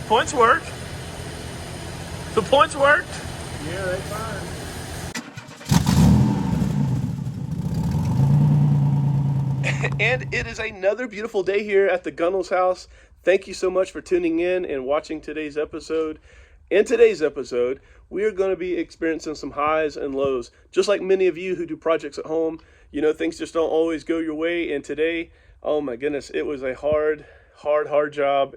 Points worked. The points worked. Yeah, they fine. And it is another beautiful day here at the Gunnels house. Thank you so much for tuning in and watching today's episode. In today's episode, we are going to be experiencing some highs and lows. Just like many of you who do projects at home, you know, things just don't always go your way. And today, oh my goodness, it was a hard job.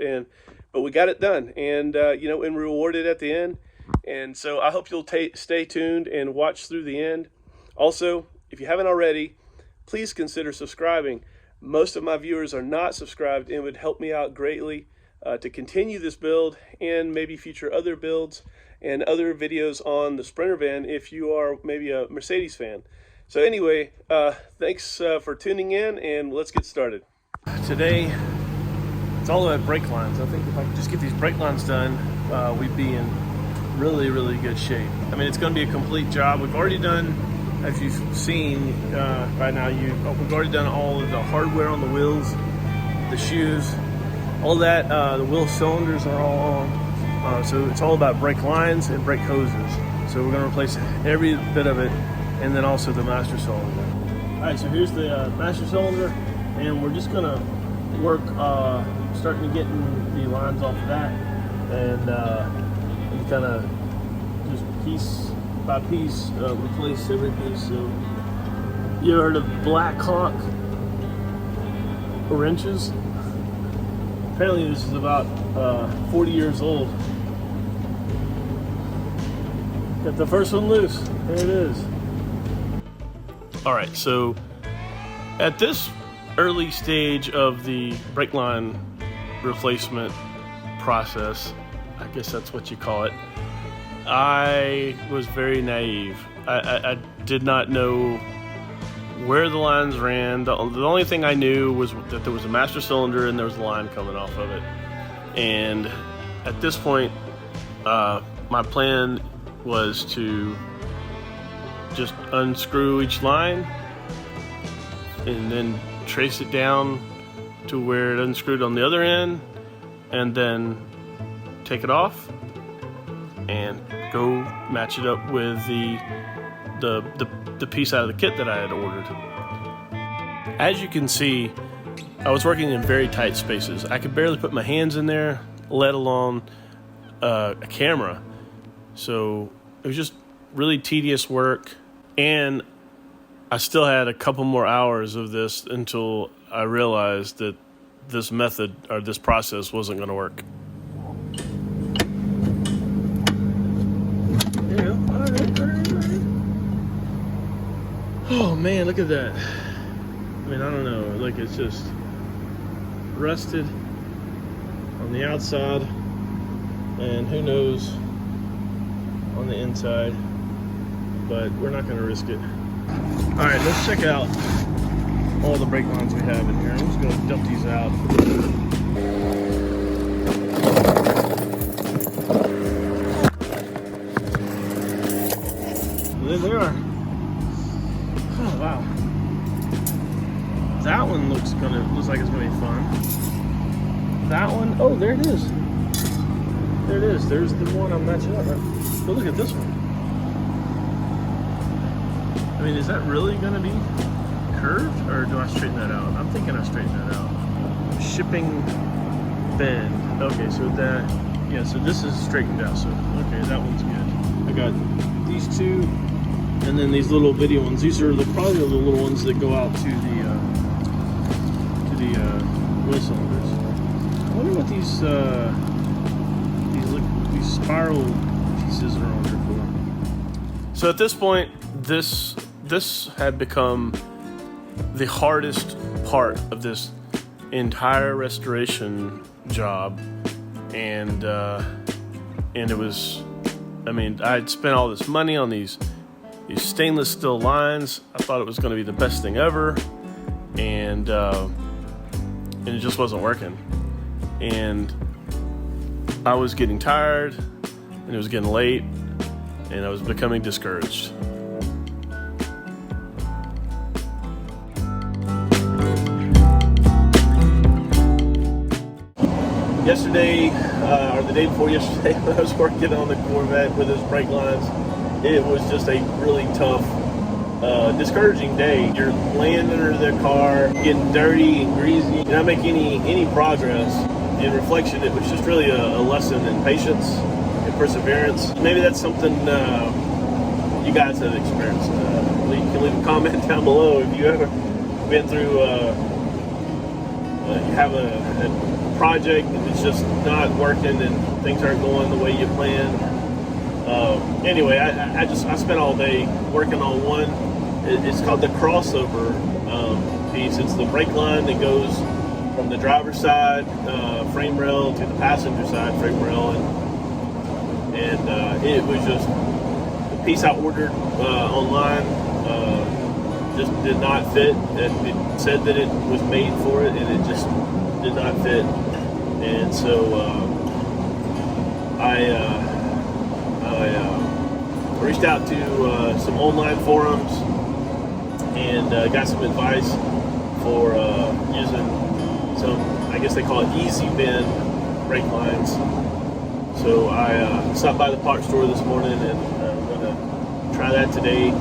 But we got it done. And, you know, and rewarded at the end. And so I hope you'll stay tuned and watch through the end. Also, if you haven't already, please consider subscribing. Most of my viewers are not subscribed, and it would help me out greatly to continue this build and maybe future other builds and other videos on the Sprinter van if you are maybe a Mercedes fan. So anyway, thanks for tuning in, and let's get started. Today, it's all about brake lines. I think if I could just get these brake lines done, we'd be in really good shape. I mean, it's going to be a complete job. We've already done, as you've seen by now, we've already done all of the hardware on the wheels, the shoes, all that. The wheel cylinders are all on. So it's all about brake lines and brake hoses. So we're going to replace every bit of it, and then also the master cylinder. All right, so here's the master cylinder, and we're just going to work starting to get the lines off of that, and kind of just piece by piece replace every piece. So you ever heard of Black Hawk wrenches? Apparently this is about 40 years old. Got the first one loose. There it is. All right, so at this early stage of the brake line replacement process, I guess that's what you call it, I was very naive. I did not know where the lines ran. The only thing I knew was that there was a master cylinder and there was a line coming off of it. And at this point, my plan was to just unscrew each line and then trace it down to where it unscrewed on the other end, and then take it off and go match it up with the piece out of the kit that I had ordered. As you can see, I was working in very tight spaces. I could barely put my hands in there, let alone a camera. So it was just really tedious work, and I still had a couple more hours of this until I realized that this method or this process wasn't going to work. Oh man, look at that. I mean, I don't know, like it's just rusted on the outside, and who knows on the inside, but we're not going to risk it. All right, let's check out all the brake lines we have in here. I'm just going to dump these out. There they are. Oh wow. That one looks like it's gonna be fun. That one, oh there it is. There it is. There's the one I'm matching up. But look at this one. I mean, is that really gonna be curved, or do I straighten that out? I'm thinking I straighten that out. Shipping bend. Okay, so that, yeah, so this is straightened out. So okay, that one's good. I got these two, and then these little bitty ones. These are probably the little ones that go out to the wheel cylinders. I wonder what these spiral pieces are on there for. So at this point, this had become the hardest part of this entire restoration job, and it was, I mean, I'd spent all this money on these stainless steel lines. I thought it was going to be the best thing ever, and it just wasn't working. And I was getting tired, and it was getting late, and I was becoming discouraged. yesterday, or the day before yesterday, when I was working on the Corvette with those brake lines, it was just a really tough, discouraging day. You're laying under the car, getting dirty and greasy. You're not making any progress. In reflection, it was just really a lesson in patience and perseverance. Maybe that's something you guys have experienced. You can leave a comment down below if you ever been through, you have a project and it's just not working and things aren't going the way you planned. Anyway, I spent all day working on one. It's called the crossover piece. It's the brake line that goes from the driver's side frame rail to the passenger side frame rail, and it was just the piece I ordered online just did not fit. It said that it was made for it, and it just did not fit. And so I reached out to some online forums and got some advice for using some, I guess they call it easy bend brake lines. So I stopped by the parts store this morning, and I'm going to try that today.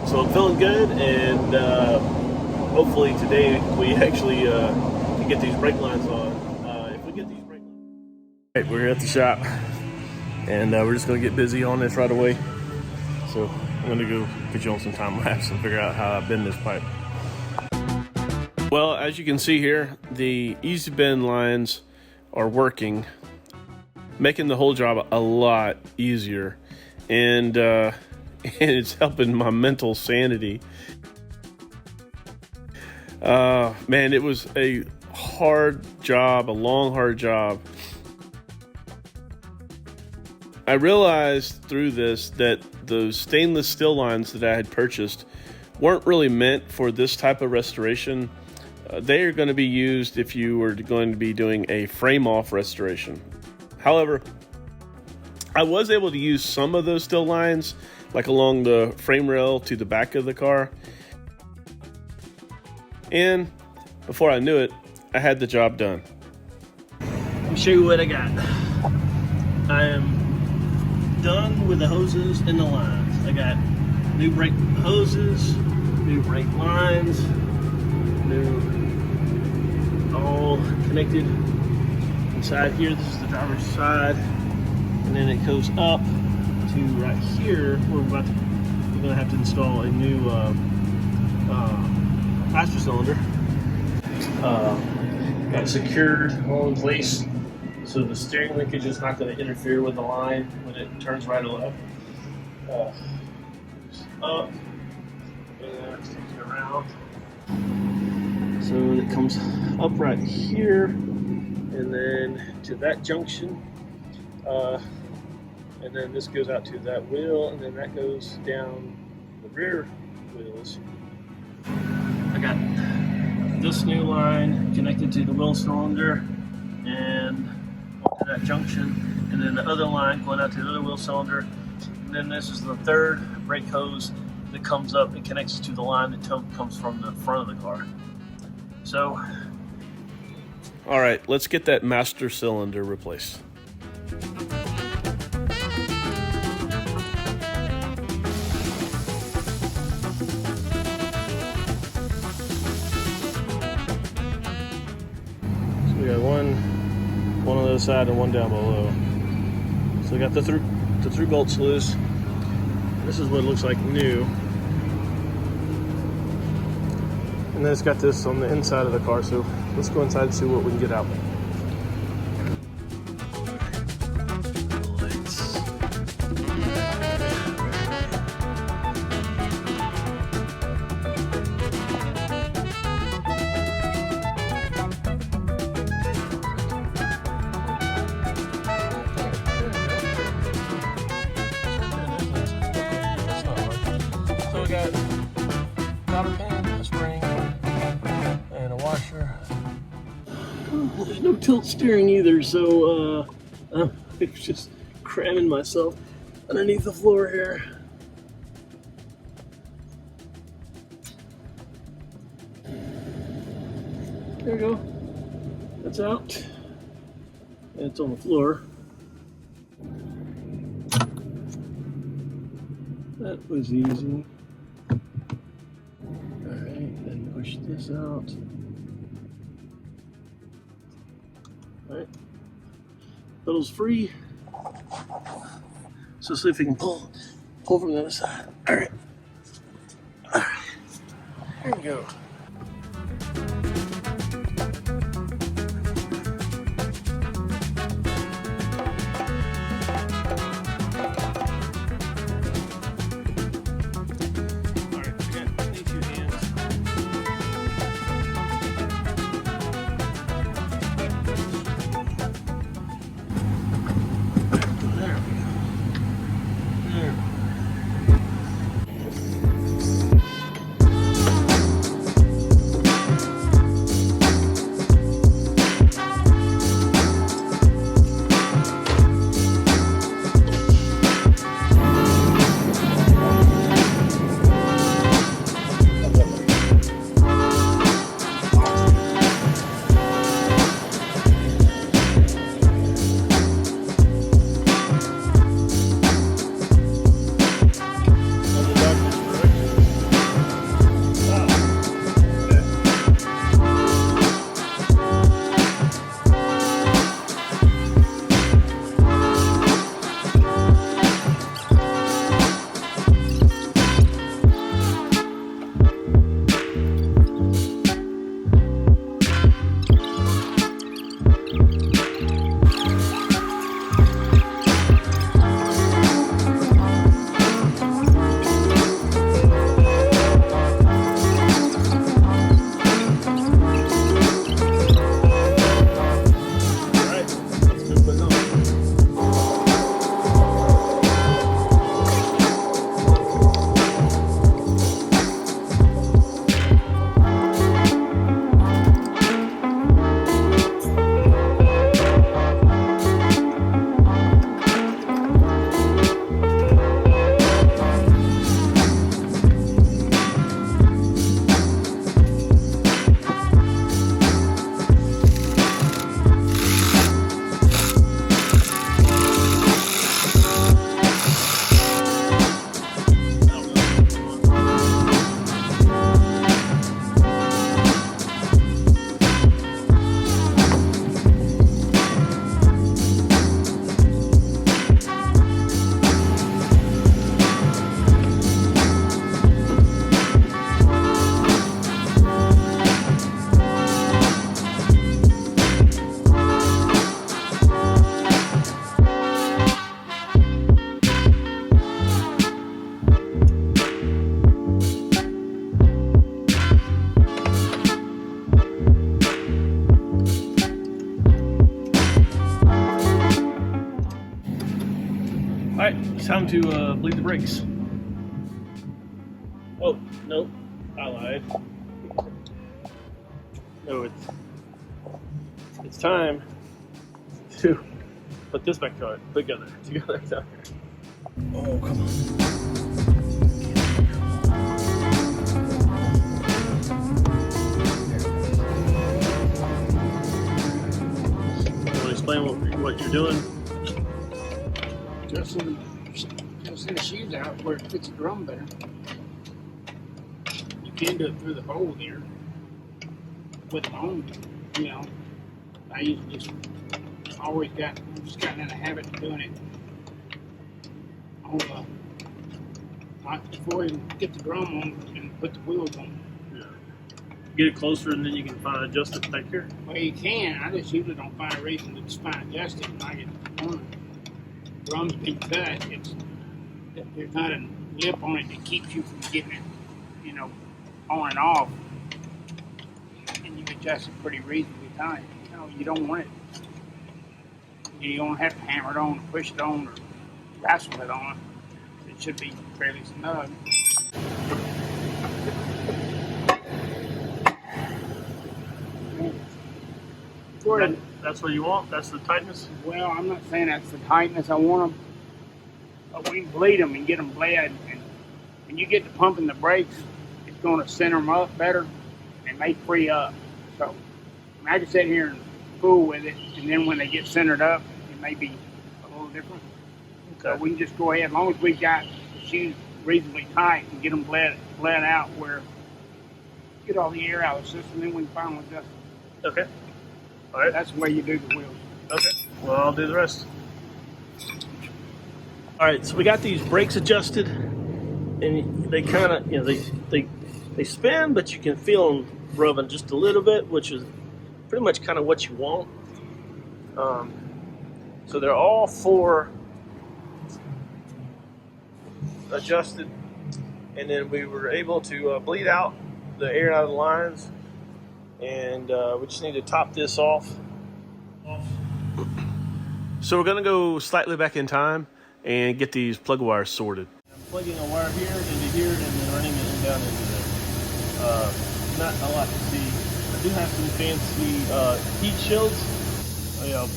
So I'm feeling good, and hopefully today we actually can get these brake lines on. If we get these brake lines. All right, we're at the shop, and we're just going to get busy on this right away. So I'm going to go put you on some time lapse and figure out how I bend this pipe. Well, as you can see here, the easy bend lines are working, making the whole job a lot easier, and it's helping my mental sanity. Man, it was a hard job, a long, hard job. I realized through this that those stainless steel lines that I had purchased weren't really meant for this type of restoration. They are going to be used if you were going to be doing a frame-off restoration. However, I was able to use some of those steel lines, like along the frame rail to the back of the car. And before I knew it, I had the job done. Let me show you what I got. I am done with the hoses and the lines. I got new brake hoses, new brake lines, new all connected inside here. This is the driver's side, and then it goes up to right here where we're going to have to install a new master cylinder. Got it secured all in place, so the steering linkage is not going to interfere with the line when it turns right or left. Up and take it around. So it comes up right here, and then to that junction, and then this goes out to that wheel, and then that goes down the rear wheels. I got this new line connected to the wheel cylinder and to that junction, and then the other line going out to the other wheel cylinder, and then this is the third brake hose that comes up and connects to the line that comes from the front of the car. So, all right, let's get that master cylinder replaced. So we got one on the other side and one down below. So we got the through bolts loose. This is what it looks like new. And then it's got this on the inside of the car, so let's go inside and see what we can get out. So we got cotter pan, a spring, and a washer. There's no tilt steering either, so I'm just cramming myself underneath the floor here. There we go. That's out. And it's on the floor. That was easy. Alright, then push this out. Alright. Pedal's free. So see if we can pull from the other side. Alright. Alright. Here we go. Alright, it's time to bleed the brakes. Oh, no, I lied. No, it's time to put this back together down here. Oh, come on. Explain what you're doing. Just in the shoes out where it fits the drum better. You can do it through the hole here with it on. You know, I usually just gotten in the habit of doing it on the like before you get the drum on and put the wheels on. Yeah. Get it closer and then you can adjust it back here. Well, you can. I just usually don't find a reason to just adjust it when I get on it. Drum's been cut, there's not a lip on it that keeps you from getting it, you know, on and off. And you adjust it pretty reasonably tight. You know, you don't want it. You don't have to hammer it on or push it on or wrestle it on. It should be fairly snug. That's what you want? That's the tightness? Well, I'm not saying that's the tightness I want them, but we can bleed them and get them bled. And when you get to pumping the brakes, it's going to center them up better and they free up. So I can sit here and fool with it, and then when they get centered up, it may be a little different. So we can just go ahead, as long as we got the shoes reasonably tight and get them bled out where get all the air out of the system, then we can finally adjust it. Okay. All right. That's the way you do the wheels. Okay. Well, I'll do the rest. All right. So we got these brakes adjusted, and they kind of, they spin, but you can feel them rubbing just a little bit, which is pretty much kind of what you want. So they're all 4 adjusted, and then we were able to bleed out the air out of the lines, and we just need to top this off. So we're gonna go slightly back in time and get these plug wires sorted. I'm plugging a wire here into here and then running it down into there. Not a lot to see. I do have some fancy heat shields. Oh yeah, I'll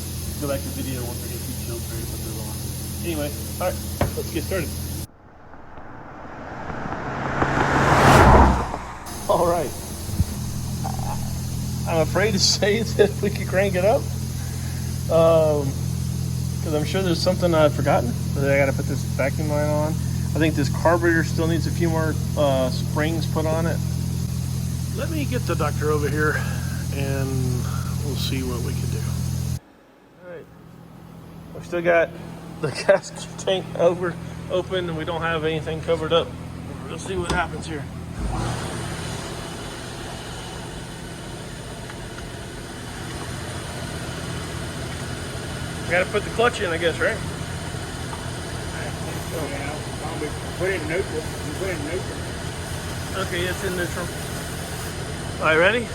go back to the video once I get heat shields ready to put those on. Anyway, all right, let's get started. All right. I'm afraid to say that we could crank it up, because I'm sure there's something I've forgotten. But I got to put this vacuum line on. I think this carburetor still needs a few more springs put on it. Let me get the doctor over here, and we'll see what we can do. All right. We've still got the gas tank open, and we don't have anything covered up. We'll see what happens here. Got to put the clutch in, I guess, right? Yeah, probably put it in neutral. You put it in neutral. Okay, it's in neutral. All right, ready?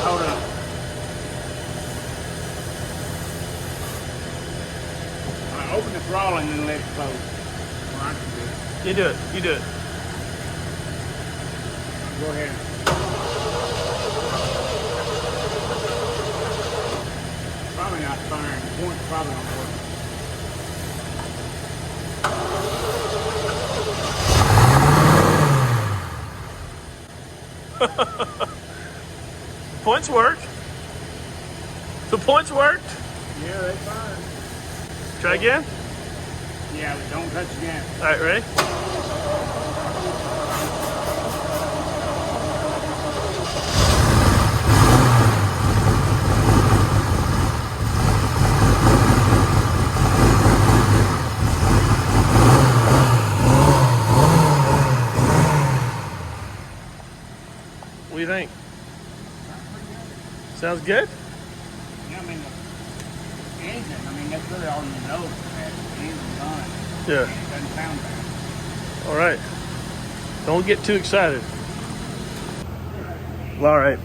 Hold on. Open the throttle and then let it close. Well, I can do it. You do it. You do it. Go ahead. Probably not firing. The point's probably not working. Points worked. The points worked. Yeah, they fired. Try again. Yeah, but don't touch again. All right, ready? What do you think? Sounds good? Yeah, I mean, the engine, that's really all you know. The engine's on. Yeah. And it doesn't sound bad. All right. Don't get too excited. Well, all right.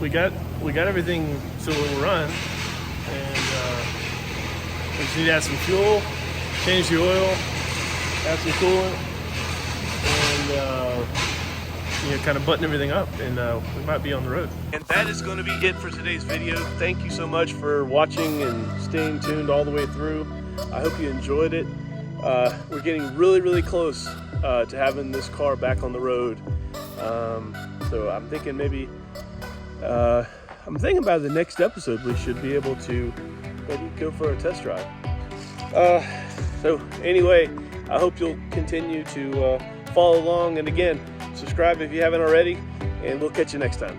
We got everything so it'll run, and we just need to add some fuel, change the oil, add some coolant, and kind of button everything up, and we might be on the road. And that is going to be it for today's video. Thank you so much for watching and staying tuned all the way through. I hope you enjoyed it. We're getting really, really close to having this car back on the road. So I'm thinking maybe, by the next episode we should be able to maybe go for a test drive. So anyway, I hope you'll continue to follow along, and again, subscribe if you haven't already, and we'll catch you next time.